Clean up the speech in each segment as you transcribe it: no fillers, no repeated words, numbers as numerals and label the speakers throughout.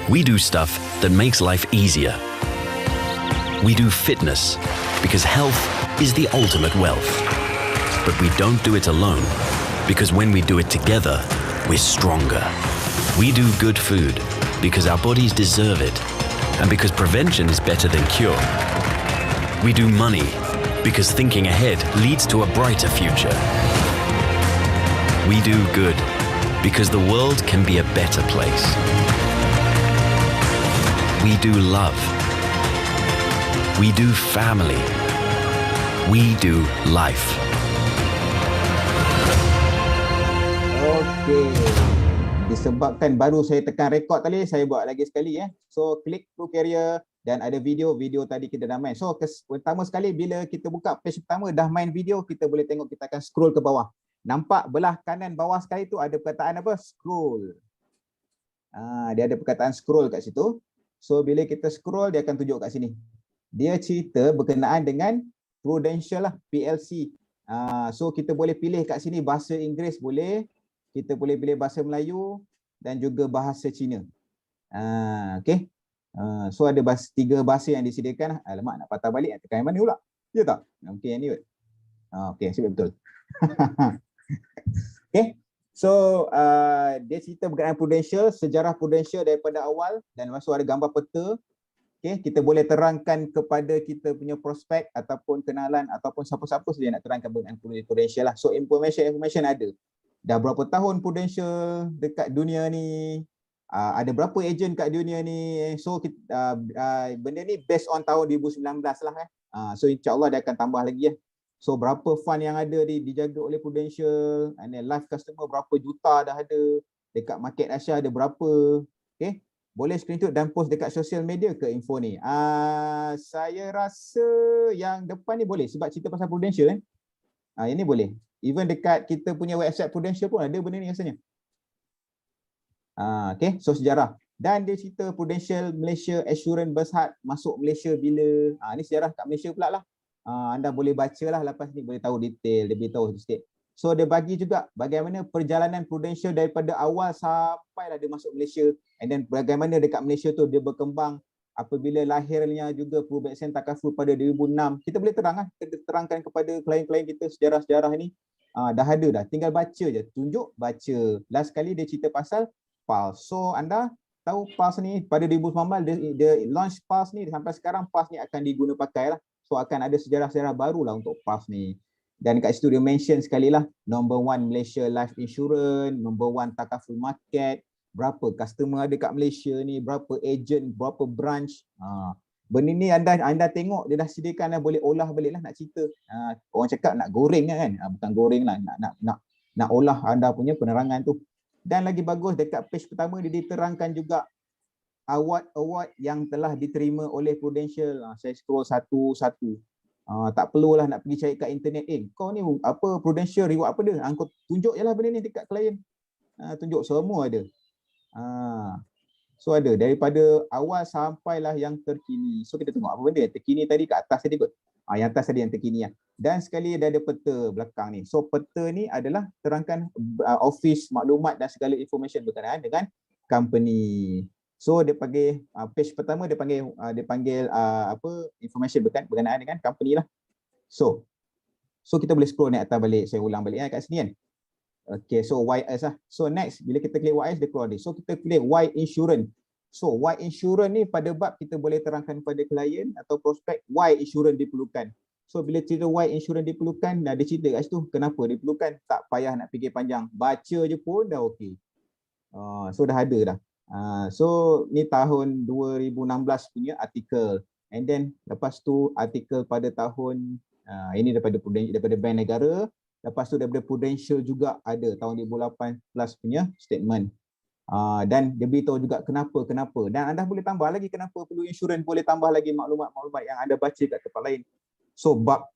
Speaker 1: We do stuff that makes life easier. We do fitness because health is the ultimate wealth. But we don't do it alone because when we do it together, we're stronger. We do good food because our bodies deserve it and because prevention is better than cure. We do money because thinking ahead leads to a brighter future. We do good because the world can be a better place. We do love. We do family. We do life.
Speaker 2: Okey. Disebabkan baru saya tekan rekod tadi, saya buat lagi sekali ya. So klik ProCareer dan ada video tadi kita dah main. So pertama sekali bila kita buka page pertama dah main video, kita boleh tengok, kita akan scroll ke bawah. Nampak belah kanan bawah sekali tu ada perkataan apa? Scroll. Dia ada perkataan scroll kat situ. So bila kita scroll dia akan tunjuk kat sini. Dia cerita berkenaan dengan Prudential lah, PLC. So kita boleh pilih kat sini bahasa Inggeris boleh, kita boleh pilih bahasa Melayu dan juga bahasa Cina. Okey. So ada tiga bahasa yang disediakan. Alamak, nak patah balik tekan yang mana pula? Ya tak? Okey, yang ni kot. Okey, sebab betul. Okey. So dia cerita berkenaan Prudential, sejarah Prudential daripada awal dan masuk ada gambar peta. Okay, kita boleh terangkan kepada kita punya prospek ataupun kenalan ataupun siapa-siapa saja nak terangkan berkenaan Prudential lah. So information ada. Dah berapa tahun Prudential dekat dunia ni? Ada berapa ejen kat dunia ni? So benda ni based on tahun 2019 lah So insyaAllah dia akan tambah lagi ya. So berapa fund yang ada dijaga oleh Prudential, and then live customer berapa juta dah ada, dekat market Asia ada berapa. Okay. Boleh screenshot dan post dekat social media ke info ni? Saya rasa yang depan ni boleh sebab cerita pasal Prudential yang ni boleh. Even dekat kita punya website Prudential pun ada benda ni rasanya. Okay, so sejarah. Dan dia cerita Prudential Malaysia Assurance Berhad masuk Malaysia bila. Ni sejarah kat Malaysia pula lah. Anda boleh baca lah lepas ni, boleh tahu detail, lebih tahu sikit. So dia bagi juga bagaimana perjalanan Prudential daripada awal sampailah dia masuk Malaysia, and then bagaimana dekat Malaysia tu dia berkembang apabila lahirnya juga Prubexen Takaful pada 2006. Kita boleh terangkan kepada klien-klien kita sejarah-sejarah ni. Dah ada dah, tinggal baca je, tunjuk baca. Last kali dia cerita pasal Pulse. So anda tahu Pulse ni pada 2019 dia launch Pulse ni, sampai sekarang Pulse ni akan diguna pakai lah. So akan ada sejarah-sejarah barulah untuk Pulse ni. Dan kat situ dia mention sekali lah, number 1 Malaysia Life Insurance, number 1 Takaful Market, berapa customer ada kat Malaysia ni, berapa agent, berapa branch. Benda ni anda tengok dia dah sediakan, dah boleh olah balik lah nak cerita. Orang cakap nak goreng kan, bukan goreng lah, nak olah anda punya penerangan tu. Dan lagi bagus dekat page pertama dia diterangkan juga award yang telah diterima oleh Prudential. Saya scroll satu-satu. Tak perlulah nak pergi cari kat internet. Kau ni apa Prudential reward apa dia? Kau tunjuk je lah benda ni dekat klien. Tunjuk semua ada. So ada daripada awal sampailah yang terkini. So kita tengok apa benda yang terkini tadi kat atas tadi kot. Yang atas tadi yang terkini lah. Dan sekali ada peta belakang ni. So peta ni adalah terangkan office, maklumat dan segala information berkenaan dengan company. So dia panggil page pertama dia panggil information berkenaan dengan company lah. So kita boleh scroll naik atas balik. Saya ulang balik kat sini kan. Okay, so YS lah. So next bila kita klik YS dia keluar ni. So kita klik Y Insurance. So Y Insurance ni pada bab kita boleh terangkan kepada klien atau prospek why insurance diperlukan. So bila cerita why insurance diperlukan, dia cerita kat situ kenapa diperlukan. Tak payah nak fikir panjang. Baca je pun dah okey. So dah ada dah. So ni tahun 2016 punya artikel, and then lepas tu artikel pada tahun ini daripada Bank Negara, lepas tu daripada Prudential juga ada tahun 2018 punya statement. Dan dia beritahu juga kenapa, dan anda boleh tambah lagi kenapa perlu insurans, boleh tambah lagi maklumat-maklumat yang anda baca kat tempat lain. So bab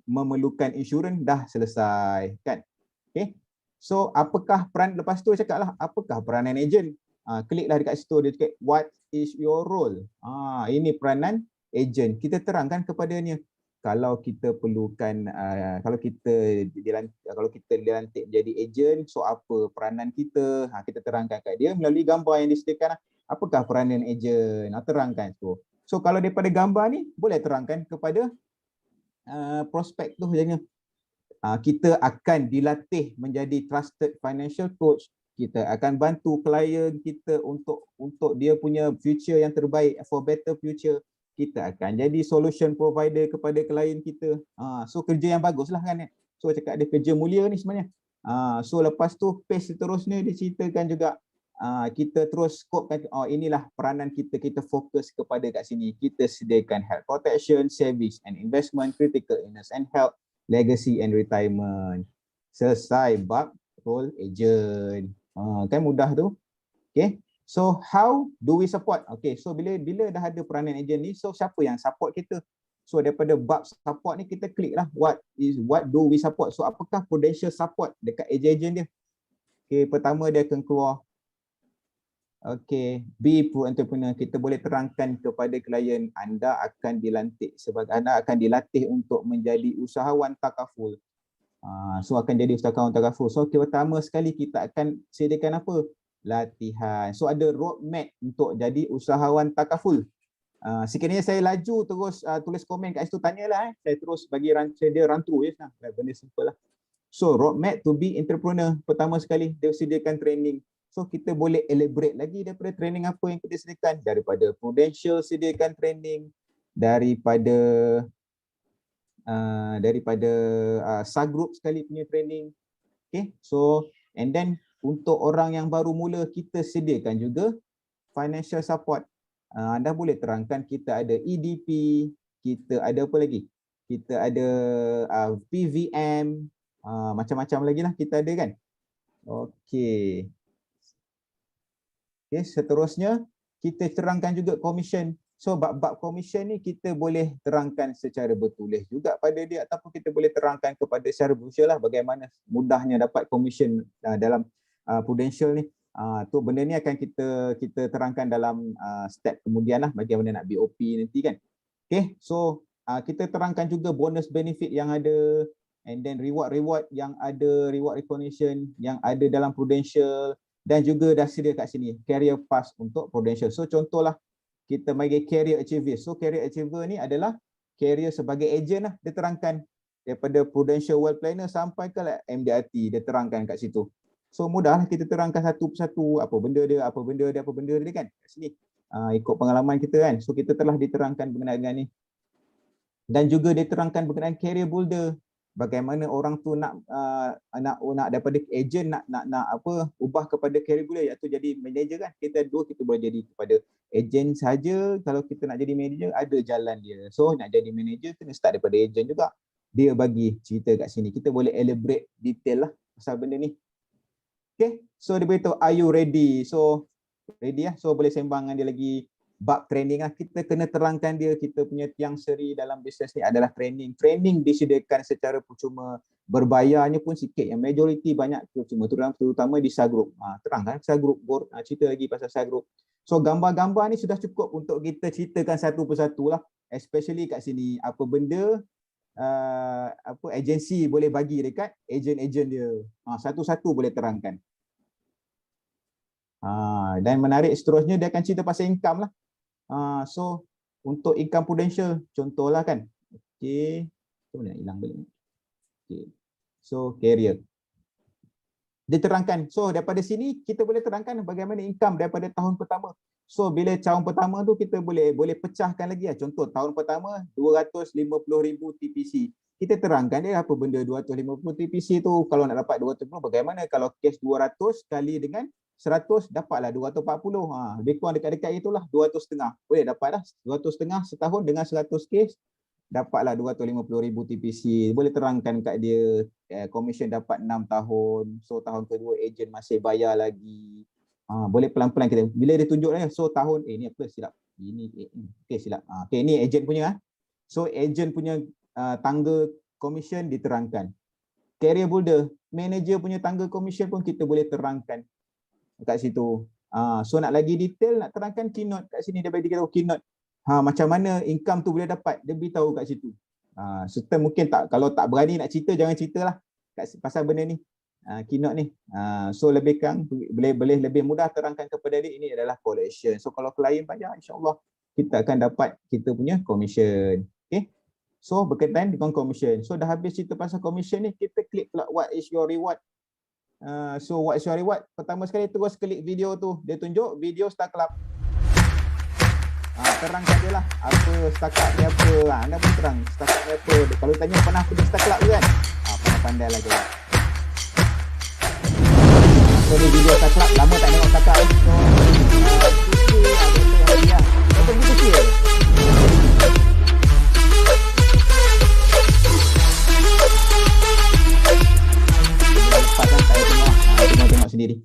Speaker 2: memerlukan insurans dah selesai kan. Okay. So apakah peran, lepas tu cakap lah apakah peranan ejen. Kliklah dekat situ, dia cakap what is your role. Ini peranan ejen. Kita terangkan kepadanya kalau kita perlukan kalau kita dilantik menjadi ejen, so apa peranan kita, kita terangkan kat dia melalui gambar yang disediakan. apakah peranan ejen? Terangkan tu. So kalau daripada gambar ni boleh terangkan kepada prospek tu jadinya. Kita akan dilatih menjadi trusted financial coach. Kita akan bantu klien kita untuk dia punya future yang terbaik, for better future. Kita akan jadi solution provider kepada klien kita. So kerja yang bagus lah kan. So cakap dia kerja mulia ni sebenarnya. So lepas tu page seterusnya dia ceritakan juga kita terus scopekan, inilah peranan kita, kita fokus kepada kat sini. Kita sediakan health protection, savings and investment, critical illness and health, legacy and retirement. Selesai bab role agent. Kan mudah tu. Okay. So how do we support? Okay, so bila dah ada peranan agent ni, so siapa yang support kita? So daripada bab support ni kita klik lah what do we support? So apakah potential support dekat agent dia? Okay, pertama dia akan keluar. Okay, be pro entrepreneur. Kita boleh terangkan kepada klien anda akan dilantik sebagai, anda akan dilatih untuk menjadi usahawan takaful. So akan jadi usahawan takaful. So pertama sekali kita akan sediakan apa? Latihan. So ada roadmap untuk jadi usahawan takaful. Sekiranya saya laju terus tulis komen kat situ, tanyalah. Saya terus bagi dia run through je. Benda simple lah. So roadmap to be entrepreneur. Pertama sekali dia sediakan training. So kita boleh elaborate lagi daripada training apa yang kita sediakan. Daripada Prudential sediakan training, daripada Sagroup sekali punya training. Okay, so and then untuk orang yang baru mula kita sediakan juga financial support. Anda boleh terangkan kita ada EDP, kita ada apa lagi? Kita ada PVM, macam-macam lagi lah kita ada kan. Okay. Okay, seterusnya kita terangkan juga commission. So bab-bab commission ni kita boleh terangkan secara bertulis juga pada dia, ataupun kita boleh terangkan kepada secara visual lah bagaimana mudahnya dapat commission dalam Prudential ni. Tu benda ni akan kita terangkan dalam step kemudian lah, bagaimana nak BOP nanti kan. Okay, so kita terangkan juga bonus benefit yang ada, and then reward yang ada, reward recognition yang ada dalam Prudential. Dan juga dah sedia kat sini career path untuk Prudential. So contohlah kita bagi career achiever. So career achiever ni adalah career sebagai agent lah. Dia terangkan daripada Prudential Wealth Planner sampai ke MDRT, dia terangkan kat situ. So mudahlah kita terangkan satu persatu apa benda dia kan kat sini. Ikut pengalaman kita kan. So kita telah diterangkan berkenaan dengan ni. Dan juga diterangkan berkenaan career builder. Bagaimana orang tu nak daripada agent nak ubah kepada career builder, iaitu jadi manager kan. Kita boleh jadi kepada agent saja. Kalau kita nak jadi manager ada jalan dia. So nak jadi manager kena start daripada agent juga. Dia bagi cerita kat sini. Kita boleh elaborate detail lah pasal benda ni. Okay, so dia beritahu are you ready? So ready lah. So boleh sembang dengan dia lagi. Bab training lah, kita kena terangkan dia, kita punya tiang seri dalam bisnes ni adalah training. Training disediakan secara percuma, berbayarnya pun sikit. Yang majoriti banyak percuma, terutama di Sagroup. Terangkan Sagroup, cerita lagi pasal Sagroup. So gambar-gambar ni sudah cukup untuk kita ceritakan satu persatu lah. Especially kat sini, apa benda agensi boleh bagi dekat ejen-ejen dia. Satu-satu boleh terangkan. Dan menarik seterusnya dia akan cerita pasal income lah. So untuk income Prudential contohlah kan. Okey. Mana hilang balik. Okey. So career. Diterangkan. So daripada sini kita boleh terangkan bagaimana income daripada tahun pertama. So bila tahun pertama tu kita boleh pecahkan lagi lah. Contoh tahun pertama 250,000 TPC. Kita terangkan dia apa benda 250 TPC tu. Kalau nak dapat 250 bagaimana kalau cash 200 kali dengan 100 dapatlah 240. Lebih kurang dekat-dekat itulah 200.5. Boleh dapat dah 200.5 setahun dengan 100 case dapatlah 250,000 TPC. Boleh terangkan kat dia commission dapat 6 tahun. So tahun kedua ejen masih bayar lagi. Boleh pelan-pelan kita. Bila dia tunjuk so tahun ni apa silap. Ini okey silap. Okey ni ejen punya. So ejen punya tangga commission diterangkan. Career builder, manager punya tangga commission pun kita boleh terangkan kat situ. So nak lagi detail, nak terangkan keynote kat sini dia bagi kita keynote. Macam mana income tu boleh dapat, dia beritahu kat situ. Serta mungkin kalau tak berani nak cerita, jangan ceritalah pasal benda ni. keynote ni. So lebih kurang boleh lebih mudah terangkan kepada dia ini adalah collection. So kalau klien bayar, insya-Allah kita akan dapat kita punya commission. Okay. So berkaitan dengan commission. So dah habis cerita pasal commission ni, kita klik pula what is your reward. So what is your reward? Pertama sekali terus klik video tu. Dia tunjuk video Star Club. Terangkan je lah apa Star Club ni apa. Anda pun terang Star Club ni apa. Kalau tanya pernah pergi Star Club ke kan? Pandai-pandai lah jawab. So ni video Star Club. Lama tak tengok Star Club ni. So betul betul kecil. Tengok sendiri.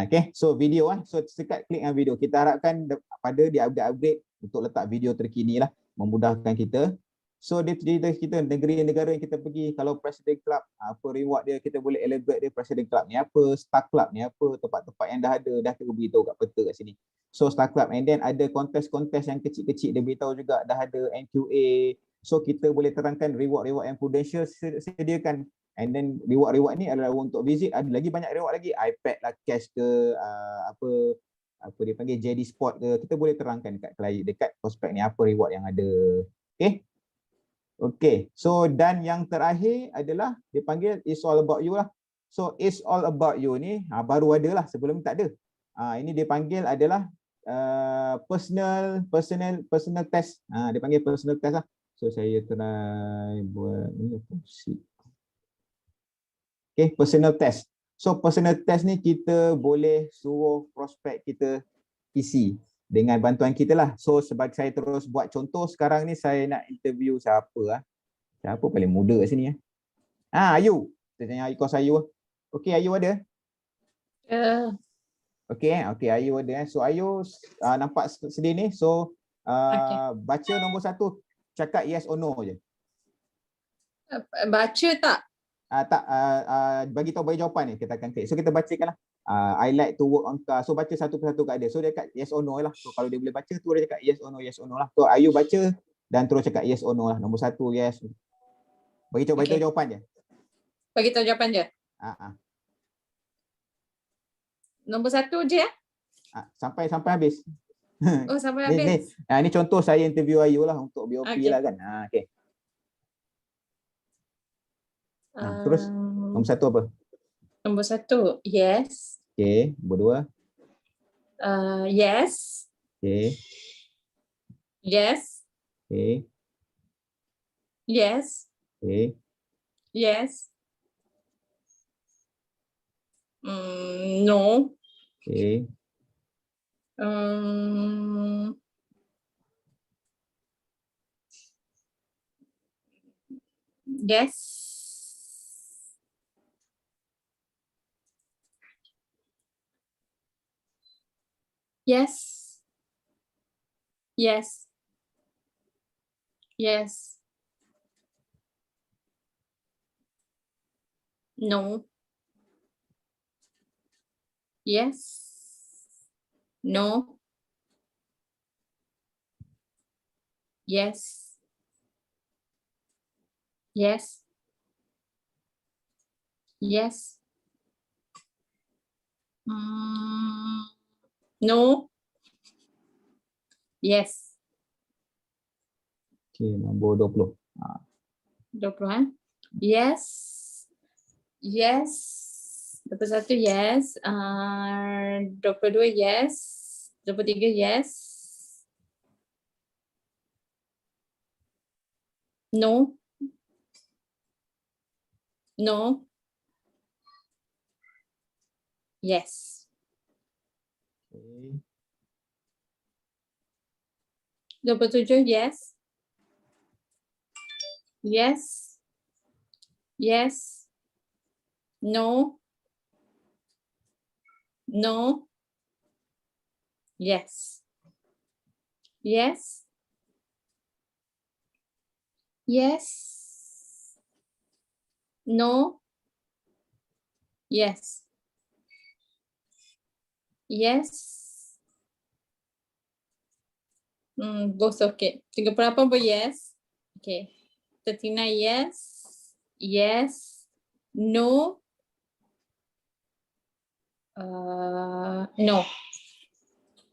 Speaker 2: Okay, so video so sekat klik video. Kita harapkan pada dia upgrade untuk letak video terkini lah, memudahkan kita. So dia cerita kita negara-negara yang kita pergi, kalau President Club apa reward dia, kita boleh elaborate dia President Club ni apa, Star Club ni apa, tempat-tempat yang dah ada dah kita beritahu kat peta kat sini. So Star Club, and then ada kontes-kontes yang kecil-kecil dia beritahu juga dah ada NQA. So kita boleh terangkan reward-reward yang Prudential sediakan. And then reward-reward ni adalah untuk visit, ada lagi banyak reward lagi, iPad lah, cash ke, apa dia panggil JD Sport ke, kita boleh terangkan dekat klien, dekat prospek ni apa reward yang ada. Okay. Okay, so dan yang terakhir adalah dia panggil It's All About You lah. So It's All About You ni baru ada lah, sebelum ni tak ada. Ini dia panggil adalah personal test. Dia panggil personal test lah. So saya try buat ni apa sih. Okay, personal test. So personal test ni kita boleh suruh prospek kita isi dengan bantuan kita lah. So sebagai saya terus buat contoh, sekarang ni saya nak interview siapa siapa paling muda kat sini Ayu. Kita tanya kos Ayu. Okey, Ayu ada? Okey, Ayu ada. So Ayu nampak sedih ni. So baca nombor 1, cakap yes or no je.
Speaker 3: Baca tak?
Speaker 2: Tak, bagi jawapan ni kita akan klik. So kita bacakanlah. I like to work on car. So baca satu persatu kat dia. So dia cakap yes or no lah. So kalau dia boleh baca tu dia cakap yes or no lah. So Ayu baca dan terus cakap yes or no lah. Nombor 1 yes. Bagi tahu jawapan je.
Speaker 3: Bagi tahu jawapan je. Nombor 1 je ya?
Speaker 2: Sampai habis.
Speaker 3: Oh, sampai habis.
Speaker 2: Ni contoh saya interview Ayu lah untuk BOP lah kan. Okey. Terus nombor 1 apa?
Speaker 3: Nombor 1 yes.
Speaker 2: Okey, nombor
Speaker 3: 2 yes.
Speaker 2: Okey.
Speaker 3: Yes.
Speaker 2: Okey.
Speaker 3: Yes.
Speaker 2: Okey.
Speaker 3: Yes. No.
Speaker 2: Okey.
Speaker 3: Yes. Yes. Yes. Yes. No. Yes. No. Yes. Yes. Yes. No. Yes.
Speaker 2: Okey, nombor 20.
Speaker 3: 20 Yes. Yes. 21 yes. 22 yes. 23 yes. No. No. Yes.
Speaker 2: Okey.
Speaker 3: 27 yes. Yes. Yes. No. No. Yes. Yes. Yes. No. Yes. Yes. Both okay. 38 pun yes. Okay. 39 yes. Yes. No. No.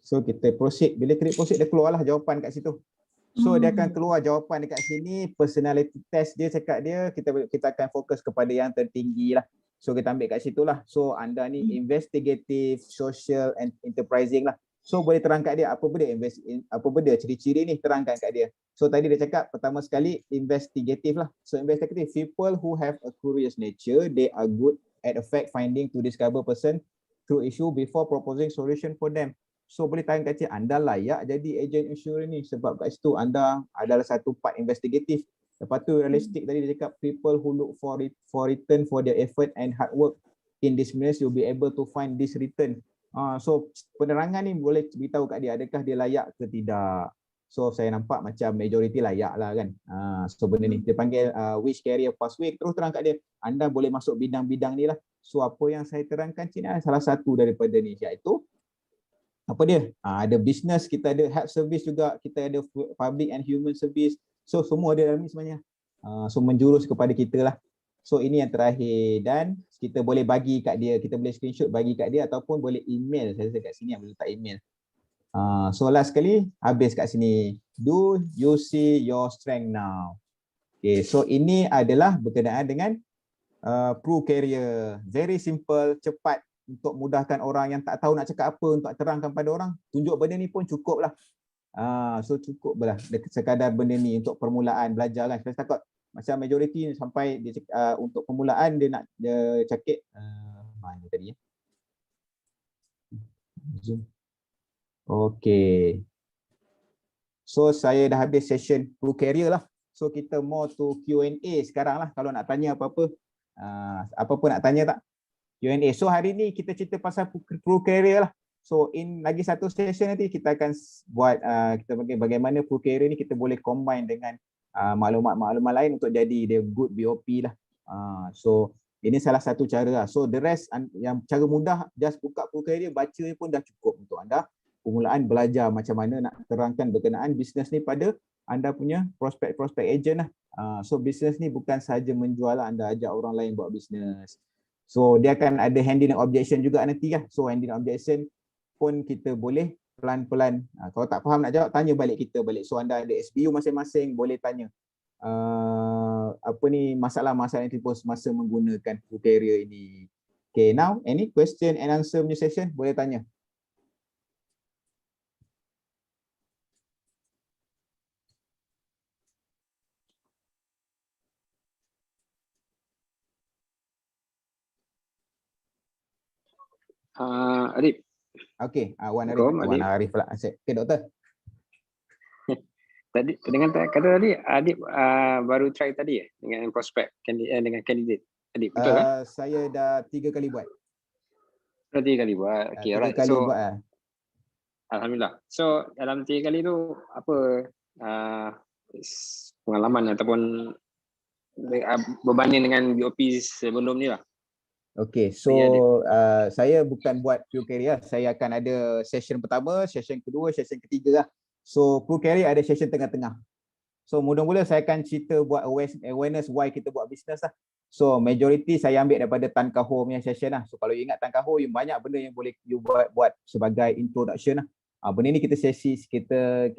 Speaker 2: So kita proceed. Bila klik proceed, dia keluarlah jawapan kat situ. So dia akan keluar jawapan dekat sini. Personality test dia cakap dia, kita akan fokus kepada yang tertinggi lah. So kita ambil kat situ lah. So anda ni investigative, social and enterprising lah. So boleh terang kat dia apa benda ciri-ciri ni, terangkan kat dia. So tadi dia cakap pertama sekali investigative lah. So investigative, people who have a curious nature, they are good at a fact finding to discover person through issue before proposing solution for them. So boleh tanya kat cik, anda layak jadi agent insurance ni sebab kat situ anda adalah satu part investigatif. Lepas tu realistic tadi dia cakap people who look for return for their effort and hard work in this business you'll be able to find this return. So penerangan ni boleh beritahu kat dia adakah dia layak ke tidak. So saya nampak macam majority layak lah kan. So benda ni dia panggil which career pathway, terus terang kat dia anda boleh masuk bidang-bidang ni lah. So apa yang saya terangkan sini adalah salah satu daripada ni, iaitu apa dia? Ada business, kita ada health service juga, kita ada public and human service. So semua ada dalam ni sebenarnya. So menjurus kepada kita lah. So ini yang terakhir dan kita boleh bagi kat dia, kita boleh screenshot bagi kat dia ataupun boleh email. Saya rasa kat sini yang boleh letak email. So last sekali habis kat sini. Do you see your strength now? Okay, so ini adalah berkenaan dengan ProCareer. Very simple, cepat, untuk mudahkan orang yang tak tahu nak cakap apa, untuk terangkan pada orang, tunjuk benda ni pun cukup lah. So cukup lah sekadar benda ni untuk permulaan belajar kan. Saya takut macam majoriti sampai dia untuk permulaan dia nak dia cakap mana tadi ya? Zoom. Okay. So saya dah habis session ProCareer lah. So kita more to Q&A sekarang lah. Kalau nak tanya apa-apa, apa-apa nak tanya tak? Q&A. So hari ni kita cerita pasal ProCareer lah. So lagi satu session nanti kita akan buat kita bagi bagaimana ProCareer ni kita boleh combine dengan maklumat-maklumat lain untuk jadi dia good BOP lah. So ini salah satu cara lah. So the rest yang cara mudah, just buka ProCareer, baca pun dah cukup untuk anda permulaan belajar macam mana nak terangkan berkenaan bisnes ni pada anda punya prospek-prospek agent lah. So bisnes ni bukan sahaja menjual lah, anda ajak orang lain buat bisnes. So dia akan ada handling objection juga nanti lah. So handling objection pun kita boleh pelan-pelan. Kalau tak faham nak jawab, tanya balik kita balik. So anda ada SBU masing-masing, boleh tanya apa ni masalah-masalah yang timbul semasa menggunakan ProCareer ini. Okay, now any question and answer punya session boleh tanya.
Speaker 4: Adib.
Speaker 2: Okay, Wan
Speaker 4: Assalamualaikum,
Speaker 2: Arif pula. Okay, doktor.
Speaker 4: Tadi dengan kata tadi Adib baru try tadi dengan prospek dengan candidate. Adib betul kan?
Speaker 2: Saya dah 3 kali buat.
Speaker 4: Dah 3 kali buat. Okay,
Speaker 2: 3
Speaker 4: alright.
Speaker 2: kali
Speaker 4: So
Speaker 2: buat.
Speaker 4: alhamdulillah. So dalam 3 kali tu apa pengalaman ataupun berbanding dengan BOP sebelum ni lah.
Speaker 2: Okay, so saya bukan buat ProCareer, saya akan ada session pertama, session kedua, session ketiga lah. So ProCareer ada session tengah-tengah. So mula-mula saya akan cerita buat awareness why kita buat bisnes lah. So majority saya ambil daripada Tan Kah Ho punya session lah. So kalau you ingat Tan Kah Ho, banyak benda yang boleh you buat sebagai introduction lah. Benda ni kita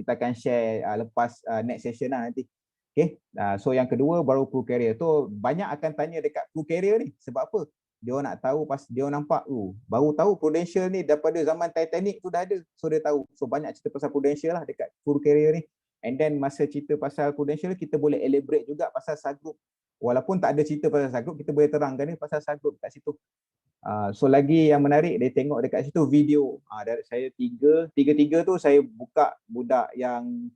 Speaker 2: akan share lepas next session lah nanti. Okay, so yang kedua baru ProCareer. Tu banyak akan tanya dekat ProCareer ni sebab apa? Dia nak tahu pas dia nampak baru tahu Prudential ni daripada zaman Titanic tu dah ada. So dia tahu. So banyak cerita pasal Prudential lah dekat ProCareer ni. And then masa cerita pasal Prudential kita boleh elaborate juga pasal subgroup. Walaupun tak ada cerita pasal subgroup, kita boleh terangkan ni pasal subgroup kat situ. So lagi yang menarik dia tengok dekat situ video. Dari saya tiga tu saya buka budak yang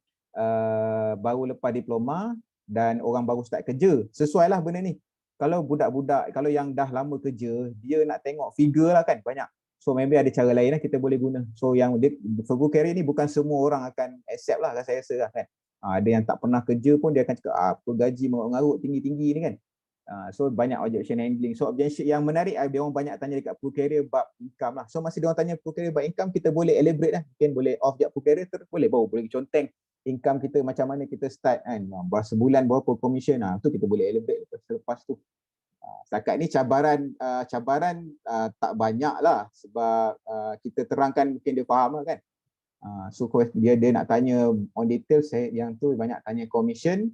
Speaker 2: baru lepas diploma dan orang baru start kerja. Sesuai lah benda ni. Kalau budak-budak, kalau yang dah lama kerja, dia nak tengok figure lah kan banyak. So maybe ada cara lain lah kita boleh guna. So yang ProCareer ni bukan semua orang akan accept lah saya rasa lah kan. Ada yang tak pernah kerja pun dia akan cakap apa gaji mengarut tinggi-tinggi ni kan. So banyak objection handling. So objection yang menarik dia orang banyak tanya dekat ProCareer bab income lah. So masa dia orang tanya ProCareer bab income, kita boleh elaborate lah. Mungkin boleh off jap ProCareer boleh conteng income kita macam mana kita start kan. Sebulan berapa commission tu kita boleh elaborate lepas tu. Setakat ni cabaran tak banyak lah sebab kita terangkan mungkin dia faham lah kan. So dia nak tanya on detail, saya yang tu banyak tanya commission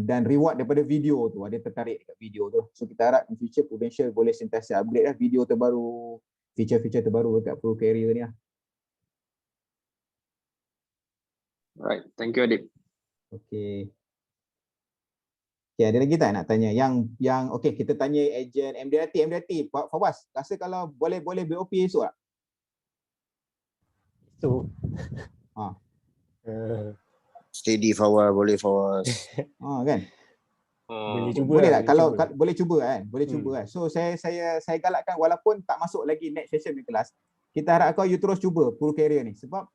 Speaker 2: dan reward daripada video tu, ada tertarik dekat video tu. So kita harap in future Prudential boleh sentiasa upgrade lah video terbaru, feature-feature terbaru dekat Pro Carrier ni lah.
Speaker 4: Right, thank you Adib.
Speaker 2: Okay. Okay, ada lagi tak nak tanya? Yang okay, kita tanya ejen MDRT, Pak Fawaz, rasa kalau boleh BOP esok tak?
Speaker 5: So,
Speaker 6: Steady Fawaz, boleh Fawaz.
Speaker 2: Kan?
Speaker 5: boleh cuba
Speaker 2: Boleh
Speaker 5: lah,
Speaker 2: tak kalau
Speaker 5: cuba.
Speaker 2: boleh cuba kan? Boleh cuba kan. So saya galakkan walaupun tak masuk lagi next session di kelas, kita harap kau you terus cuba Pro Carrier ni sebab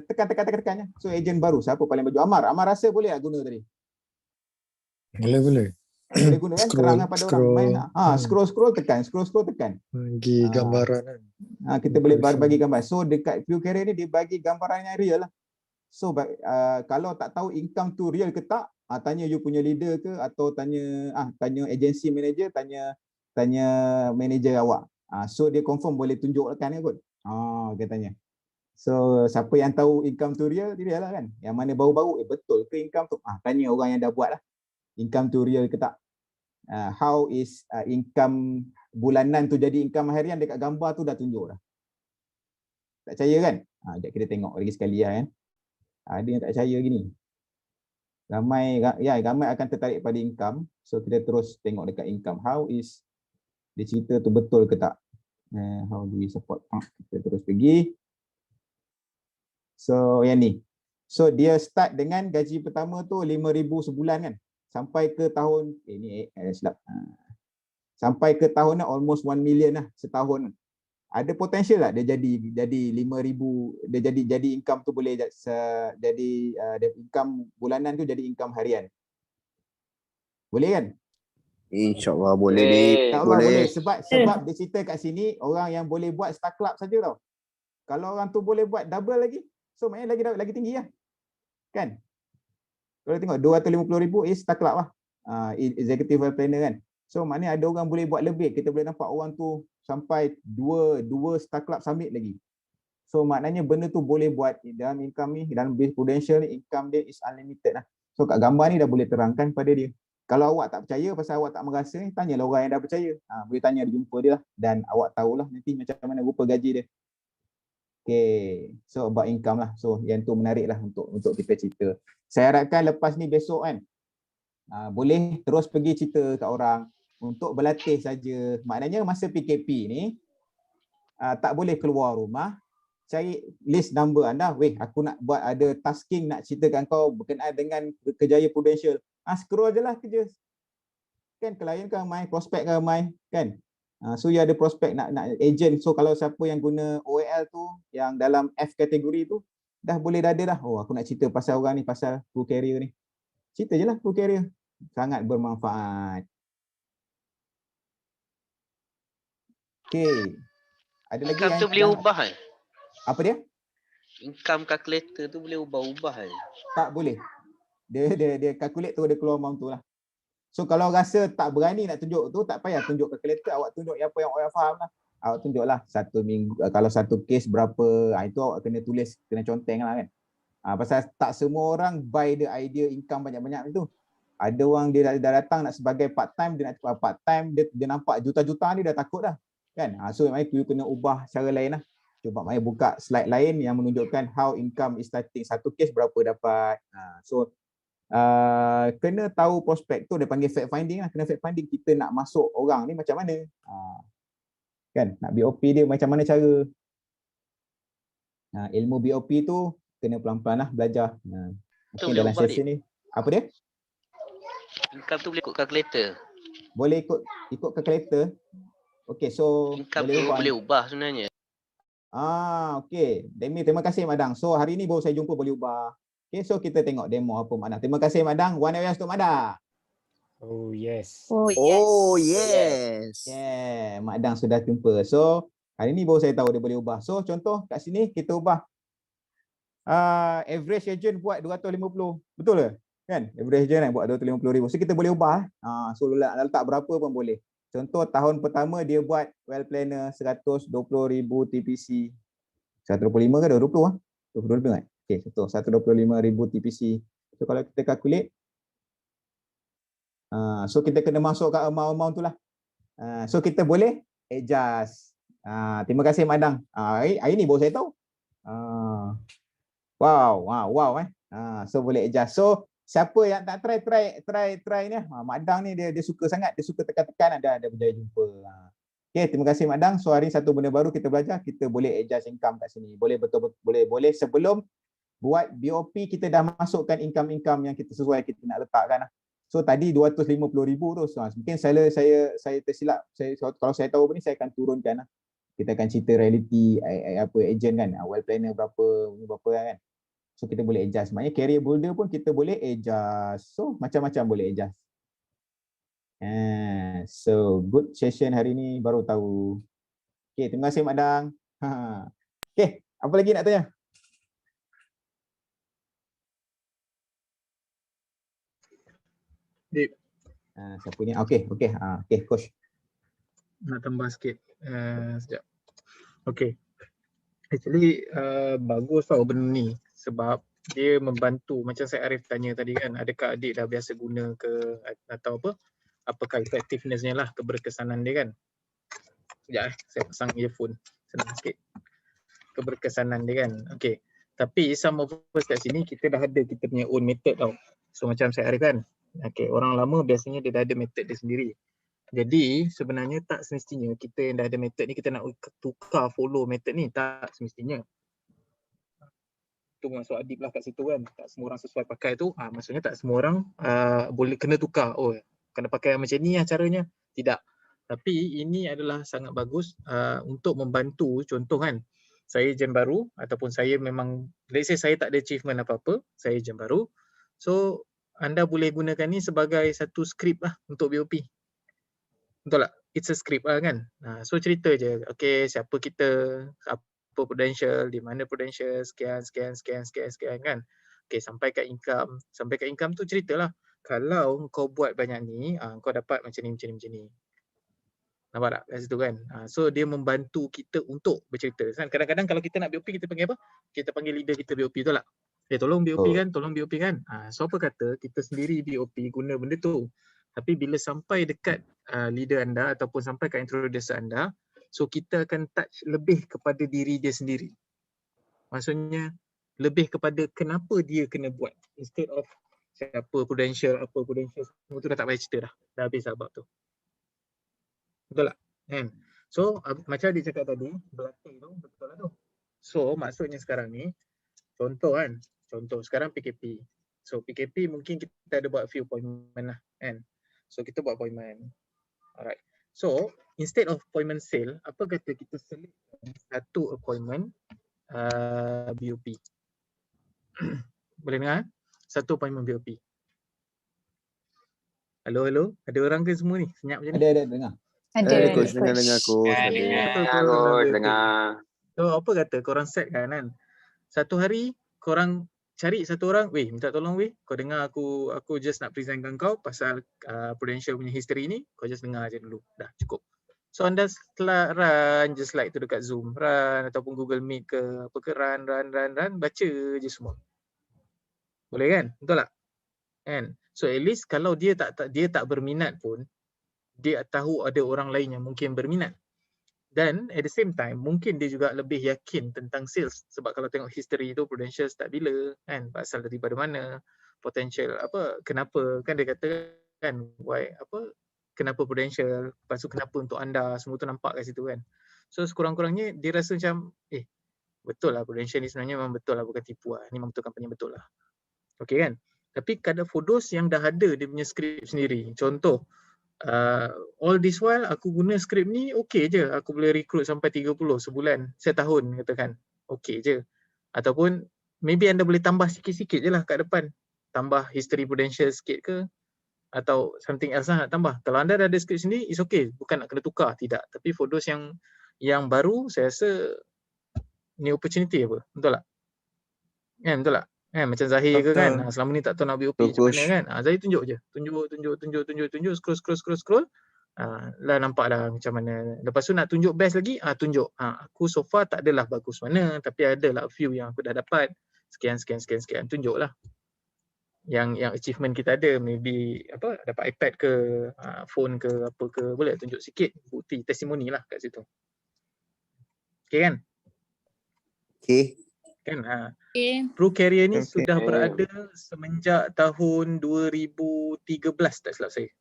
Speaker 2: tekan. So ejen baru siapa paling baju? Amar rasa boleh tak guna tadi?
Speaker 7: Boleh.
Speaker 2: Boleh guna kan? Terangkan pada orang main. Scroll tekan.
Speaker 7: Bagi gambaran kan.
Speaker 2: Kita boleh bagi gambar. So dekat Pro Carrier ni dia bagi gambaran yang real lah. So kalau tak tahu income tu real ke tak, tanya you punya leader ke atau tanya agency manager, tanya manager awak. So dia confirm boleh tunjukkan kan kot. Dia tanya. So siapa yang tahu income tu real lah kan. Yang mana bau-bau betul ke income tu? Tanya orang yang dah buat lah. Income tu real ke tak? How is income bulanan tu jadi income harian, dekat gambar tu dah tunjuk dah. Tak percaya kan? Sekejap kita tengok lagi sekali lah kan. Ada yang tak percaya gini. Ramai akan tertarik pada income. So kita terus tengok dekat income. How is dia cerita tu betul ke tak? How do we support? Kita terus pergi. So yang ni. So dia start dengan gaji pertama tu 5,000 sebulan kan. Sampai ke tahun sampai ke tahun almost 1 million lah setahun. Ada potential tak dia jadi 5,000, dia jadi income tu boleh jadi income bulanan tu jadi income harian. Boleh kan?
Speaker 6: InsyaAllah boleh.
Speaker 2: Boleh. Sebab dia cerita kat sini orang yang boleh buat Star Club saja tau. Kalau orang tu boleh buat double lagi, so maknanya lagi tinggi lah. Kan? Kalau tengok 250,000 is Star Club lah. Executive planner kan. So maknanya ada orang boleh buat lebih. Kita boleh nampak orang tu sampai dua Star Club summit lagi. So maknanya benda tu boleh buat dalam income ni, dalam base Prudential ni, income dia is unlimited lah. So kat gambar ni dah boleh terangkan pada dia. Kalau awak tak percaya pasal awak tak merasa ni, tanyalah orang yang dah percaya. Boleh tanya, jumpa dia lah. Dan awak tahulah nanti macam mana rupa gaji dia. Okay, so about income lah. So yang tu menarik lah untuk kita cerita. Saya harapkan lepas ni besok kan, boleh terus pergi cerita kat orang untuk berlatih saja. Maknanya masa PKP ni, tak boleh keluar rumah, cari list number anda. Weh, aku nak buat ada tasking nak ceritakan kau berkenaan dengan kerjaya Prudential. Scroll je lah kerja. Kan klien kan ramai, prospek kan ramai, kan? So you ada prospek nak agent. So kalau siapa yang guna OAL tu, yang dalam F kategori tu, dah boleh ada dah. Aku nak cerita pasal orang ni, pasal Pro Carrier ni. Cerita je lah Pro Carrier. Sangat bermanfaat. Okay. Ada lagi
Speaker 8: income
Speaker 2: yang
Speaker 8: tu boleh ubah kan?
Speaker 2: Apa dia?
Speaker 8: Income calculator tu boleh ubah-ubah kan?
Speaker 2: Tak boleh. Dia calculate tu, dia keluar amount tu lah. So kalau rasa tak berani nak tunjuk tu, tak payah tunjuk calculator, awak tunjuk apa yang awak faham lah. Awak tunjuklah 1 minggu, kalau satu case berapa, itu awak kena tulis, kena conteng lah kan. Pasal tak semua orang buy the idea income banyak-banyak itu. Ada orang dia dah datang nak sebagai part time, dia nak cepat part time, dia nampak juta-juta ni dah takut dah. Kan? So maknanya you kena ubah cara lain lah. Cuba maknanya buka slide lain yang menunjukkan how income is starting. Satu case berapa dapat. So kena tahu prospek tu, dia panggil fact finding lah. Kena fact finding kita nak masuk orang ni macam mana. Kan? Nak BOP dia macam mana cara. Ilmu BOP tu kena pelan-pelan lah belajar. Mungkin dalam sesi ni. Apa dia?
Speaker 8: Income tu boleh ikut calculator.
Speaker 2: Boleh ikut calculator. Okay, so
Speaker 8: income tu boleh ubah sebenarnya.
Speaker 2: Okay. Demi, terima kasih Madang. So hari ni baru saya jumpa boleh ubah. Okay, so kita tengok demo apa Madang. Terima kasih Madang. One hour untuk Madang.
Speaker 5: Oh yes.
Speaker 6: Oh yes.
Speaker 2: Yeah, Madang sudah jumpa. So hari ni baru saya tahu dia boleh ubah. So contoh kat sini kita ubah. Average agent buat 250. Betul ke? Kan? Average je kan buat 250,000. So kita boleh ubah. So nak letak berapa pun boleh. Contoh tahun pertama dia buat well planner 120,000 TPC. 125 ke 220 ah? 220 kan? Okey, contoh 125,000 TPC. So kalau kita calculate so kita kena masukkan amount tu lah. So kita boleh adjust. Terima kasih Madang. Hari ni baru saya tahu. Wow so boleh adjust. So siapa yang tak try ni, Madang ni dia suka sangat, dia suka tekan-tekan, ada berjaya jumpa. Okay, terima kasih Madang. So hari ni satu benda baru kita belajar, kita boleh adjust income kat sini. Boleh betul-betul boleh sebelum buat BOP kita dah masukkan income yang kita sesuai kita nak letakkan lah. So tadi 250,000 tu, so, mungkin saya tersilap. Kalau saya tahu ni saya akan turunkan lah. Kita akan cerita reality apa agent kan, well planner berapa kan. So kita boleh adjust. Maknanya career builder pun kita boleh adjust. So macam-macam boleh adjust. So good session hari ni, baru tahu. Okay, terima kasih Madang. Okay, apa lagi nak tanya?
Speaker 9: Dip,
Speaker 2: Siapa ni? Okay, coach.
Speaker 9: nak tambah sikit. Sekejap. Okay. Actually bagus tau benda ni sebab dia membantu. Macam saya Arif tanya tadi kan, adakah adik dah biasa guna ke atau apakah effectiveness-nya lah, keberkesanan dia kan. Sekejap saya pasang earphone senang sikit. Keberkesanan dia kan. Okay. Tapi some of us kat sini kita dah ada kita punya own method tau. So macam saya Arif kan. Okay, orang lama biasanya dia dah ada method dia sendiri. Jadi sebenarnya tak semestinya kita yang dah ada method ni kita nak tukar follow method ni, tak semestinya. Tu maksud Adib lah kat situ kan, tak semua orang sesuai pakai tu, maksudnya tak semua orang boleh kena tukar. Oh, kena pakai macam ni lah caranya. Tidak. Tapi ini adalah sangat bagus untuk membantu. Contoh kan, saya ejen baru ataupun saya memang, let's say saya tak ada achievement apa-apa, saya ejen baru. So anda boleh gunakan ni sebagai satu skrip lah untuk BOP. Betul tak? It's a script lah kan. So cerita je. Okay, siapa kita, apa Prudential, di mana Prudential, sekian kan. Okay, sampai kat income. Sampai kat income tu ceritalah. Kalau kau buat banyak ni, kau dapat macam ni. Nampak tak kat situ kan? So dia membantu kita untuk bercerita. Kadang-kadang kalau kita nak BOP, kita panggil apa? Kita panggil leader kita BOP, betul tak? Tolong BOP kan, tolong BOP kan. So apa kata kita sendiri BOP guna benda tu. Tapi bila sampai dekat leader anda ataupun sampai kat introducer anda, so kita akan touch lebih kepada diri dia sendiri. Maksudnya lebih kepada kenapa dia kena buat, instead of siapa Prudential, apa Prudential, semua tu dah tak payah cerita dah. Dah habis bab tu. Betul tak? So macam dia cakap tadi, berlatih tu betul lah tu. So maksudnya sekarang ni, contoh sekarang PKP. So PKP mungkin kita ada buat few appointment lah kan. So kita buat appointment. Alright. So instead of appointment sale, apa kata kita select satu appointment BOP. Boleh dengar? Satu appointment BOP. Halo. Ada orang ke semua ni? Senyap macam ni?
Speaker 2: Ada dengar.
Speaker 6: Ada coach, dengar coach.
Speaker 4: Dengar.
Speaker 9: So apa kata korang set kan? Satu hari korang cari satu orang, minta tolong kau dengar aku just nak presentkan kau pasal Prudential punya history ni, kau just dengar aja dulu. Dah cukup. So anda setelah run just like tu dekat Zoom, run ataupun Google Meet ke apa ke, run, baca je semua. Boleh kan? Betul tak? Kan? So at least kalau dia tak berminat pun, dia tahu ada orang lain yang mungkin berminat. Dan at the same time mungkin dia juga lebih yakin tentang sales, sebab kalau tengok history tu Prudential start bila kan, pasal daripada mana, potential apa, kenapa kan dia kata kan, why apa, kenapa Prudential, lepas tu kenapa untuk anda, semua tu nampak kat situ kan. So sekurang-kurangnya dia rasa macam betul lah Prudential ni sebenarnya memang betul lah, bukan tipu lah, ni memang betul company betul lah. Okay kan. Tapi kadang for those yang dah ada dia punya skrip sendiri, contoh all this while aku guna skrip ni okey je, aku boleh recruit sampai 30 sebulan, setahun katakan, okey je. Ataupun maybe anda boleh tambah sikit-sikit je lah kat depan, tambah history Prudential sikit ke, atau something else lah nak tambah. Kalau anda dah ada skrip sendiri, it's okay, bukan nak kena tukar, tidak. Tapi for those yang baru, saya rasa ni opportunity apa, betul tak? Kan, betul tak? Macam Zahir ke kan,
Speaker 6: Betul.
Speaker 9: selama ni tak tahu nak BOP macam mana kan. Zahir tunjuk je. Tunjuk, scroll. Lah nampak dah macam mana. Lepas tu nak tunjuk best lagi, tunjuk. Aku so far tak adalah bagus mana, tapi adalah few yang aku dah dapat. Sekian. Tunjuklah. Yang achievement kita ada, maybe apa, dapat iPad ke, phone ke, apa ke, boleh tunjuk sikit bukti, testimoni lah kat situ. Okay kan?
Speaker 6: Okay.
Speaker 9: Kan?
Speaker 3: Okay.
Speaker 9: Pro Carrier ni
Speaker 6: Okay.
Speaker 9: sudah berada semenjak tahun 2013 tak silap saya.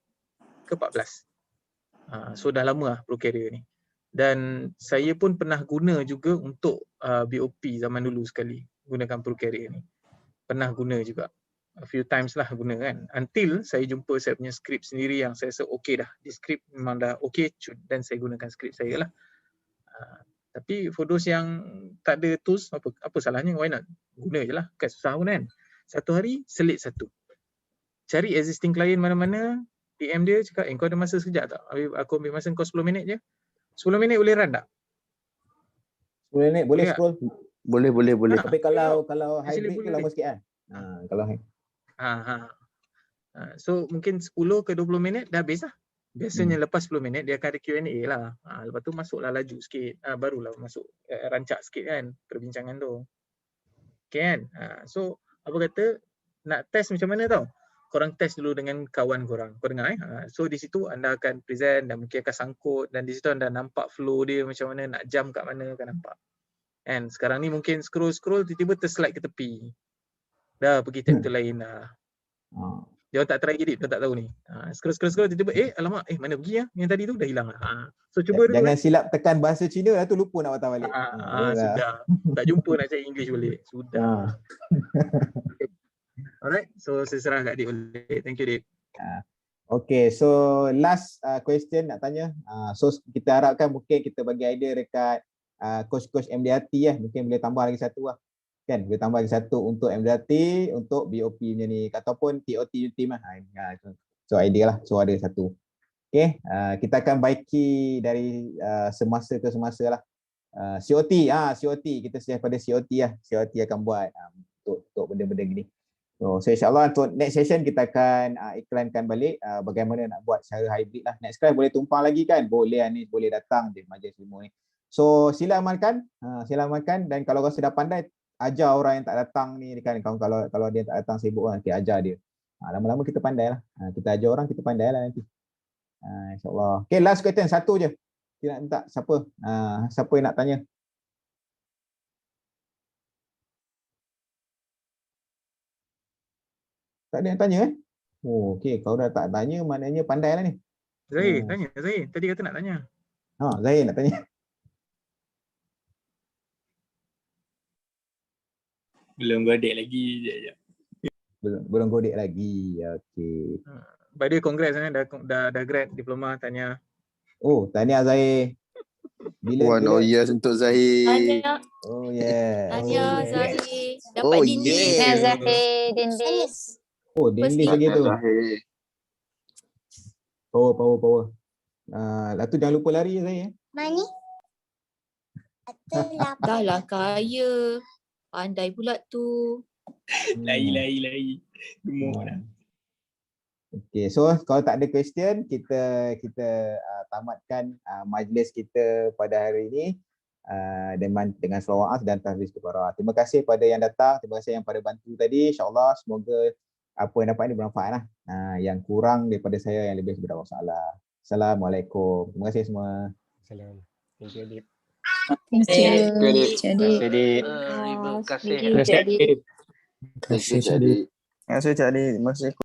Speaker 9: Ke 14. So dah lama lah Pro Carrier ni. Dan saya pun pernah guna juga untuk BOP zaman dulu sekali. Gunakan Pro Carrier ni. Pernah guna juga. A few times lah guna kan. Until saya jumpa saya punya skrip sendiri yang saya rasa okay dah. Di skrip memang dah okay, dan saya gunakan skrip saya lah. Tapi for those yang tak ada tools, apa salahnya, why not? Guna je lah, kan susah pun kan. Satu hari, selit satu. Cari existing client mana-mana, DM dia cakap, kau ada masa sekejap tak? Aku ambil masa kau 10 minit je. 10 minit boleh run tak?
Speaker 2: 10 minit boleh
Speaker 9: Boleh tak?
Speaker 2: scroll.
Speaker 6: Boleh.
Speaker 2: Tapi kalau
Speaker 9: Actually
Speaker 2: hybrid tu
Speaker 9: boleh.
Speaker 2: lama sikit kan. Kalau
Speaker 9: So mungkin 10 ke 20 minit dah habis lah. Biasanya lepas 10 minit dia akan ada Q&A lah. Lepas tu masuklah laju sikit. Barulah masuk rancak sikit kan perbincangan tu. Okay kan? So apa kata, nak test macam mana tau? Korang test dulu dengan kawan korang. Kau dengar So di situ anda akan present dan mungkin akan sangkut, dan di situ anda nampak flow dia macam mana, nak jump kat mana akan nampak. Kan sekarang ni mungkin scroll tiba-tiba terslide ke tepi. Dah pergi chapter lain dah. Dia orang tak try edit, dia tak tahu ni. Scroll tiba-tiba alamak, mana pergi yang tadi tu dah hilang lah. So cuba dulu.
Speaker 2: Jangan silap tekan bahasa Cina lah tu, lupa nak patah balik.
Speaker 9: Sudah. Tak jumpa nak cari English balik. Sudah. Alright, so saya serah kat Dik balik. Thank you Dik.
Speaker 2: Okay, so last question nak tanya. So kita harapkan mungkin kita bagi idea dekat coach-coach MDRT mungkin boleh tambah lagi satu lah. Kan, boleh tambah lagi satu untuk MDRT, untuk BOP punya ni, ataupun TOT team lah. So idea lah, so ada satu. Okay, kita akan baiki dari semasa ke semasa lah. COT, kita sedia pada COT lah. COT akan buat untuk benda-benda gini. So insyaAllah untuk next session kita akan iklankan balik bagaimana nak buat secara hybrid lah. Next class boleh tumpang lagi kan? Boleh ni, boleh datang je majlis ilmu ni. So sila amalkan, dan kalau rasa dah pandai, ajar orang yang tak datang ni kan. Kalau dia tak datang sibuk kan, ajar dia. Lama-lama kita pandai lah. Kita ajar orang, kita pandai lah nanti. InsyaAllah. Okay, last question, satu je. Kita nak minta siapa? Siapa yang nak tanya? Tak ada yang tanya okay. Kalau dah tak tanya, maknanya pandai lah ni.
Speaker 9: Zahir, tanya. Zahir, tadi kata nak tanya.
Speaker 2: Zahir nak tanya.
Speaker 10: Belum godek lagi. Sekejap.
Speaker 2: Belum godek lagi. Okay.
Speaker 9: By the way, congrats dah grad diploma tanya.
Speaker 2: Tahniah Zahir. Bila?
Speaker 6: Yes untuk Zahir.
Speaker 3: Tanya.
Speaker 2: Tanya
Speaker 3: Zahir. Dapat dinding.
Speaker 11: Zahir, dinding.
Speaker 2: Dinding lagi tu. Power. Lepas tu jangan lupa lari Zahir.
Speaker 11: Mani?
Speaker 3: Dah lah kaya. Pandai pula tu.
Speaker 10: Lai. Gemuk dah.
Speaker 2: Okay, so kalau tak ada question, kita tamatkan majlis kita pada hari ini dengan selawat dan tahfiz kepada. Terima kasih pada yang datang, terima kasih yang pada bantu tadi. InsyaAllah semoga apa yang dapat ini bermanfaat lah. Yang kurang daripada saya, yang lebih kepada Allah. Assalamualaikum. Terima kasih semua.
Speaker 5: Salam. Thank you Adib.
Speaker 3: Thank you.
Speaker 8: Terima kasih.
Speaker 6: Terima kasih Cik Adi. Terima kasih.